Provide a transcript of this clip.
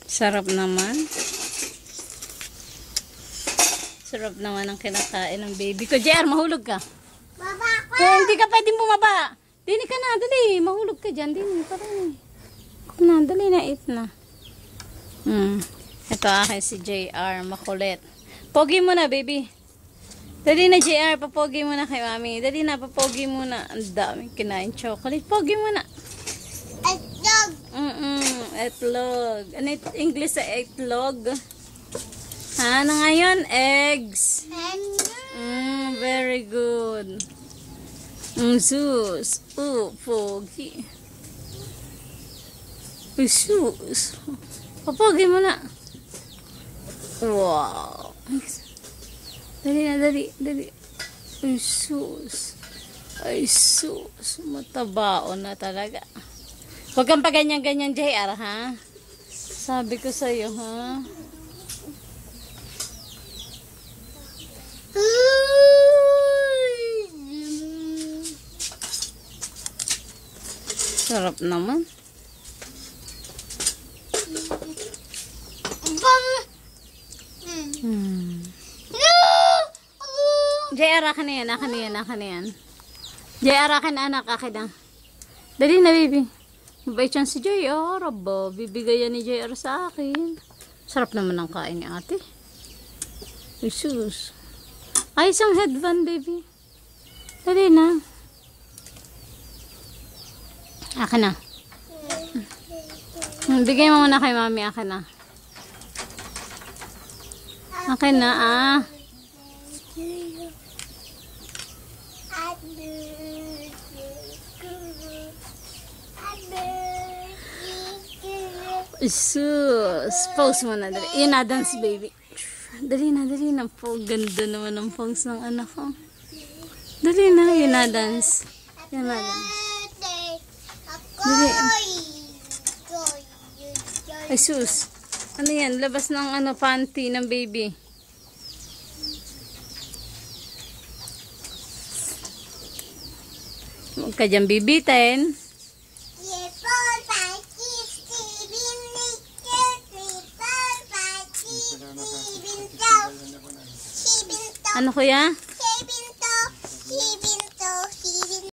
Sarap naman. Sarap naman ang kinakain ng baby ko. JR, mahulog ka. Baba ko! Hindi ka pwedeng bumaba. Dini ka na, dali. Mahulog ka dyan. Dini, parang. Dali na, eat na. Ito akin si JR, makulit. Pogi mo na, baby. Dali na, JR, papogi mo na kay mami. Dali na, papogi mo na. Ang daming kinain chocolate. Pogi mo na. Itlog! Itlog. Ano yung English sa itlog? Ano ngayon? Eggs. Very good. Sus. Pogi. Sus. Papogi mo na. Wow. Dali na, dali. Ay, sus. Matabao na talaga. Huwag kang pa ganyan-ganyan, JR, ha? Sabi ko sa'yo, ha? Sarap naman. JR, akin na yan. JR, akin na, anak, akin na. Dali na, baby. Mabait yan si JR, aba. Bibigay yan ni JR sa akin. Sarap naman ang kain ni ate. Jesus. Ay, isang headband, baby. Dali na. Akin na. Bigay mo muna kay mami, akin na. Akin na, Jesus. Pose mo na, dali. Yun na, dance, baby. Dali na. Ganda naman ang pose ng anak ko. Dali na, yun na, dance. Dali. Ay, sus. Ano yan? Labas ng panty ng baby. Huwag ka dyan bibitin. Ano kuya?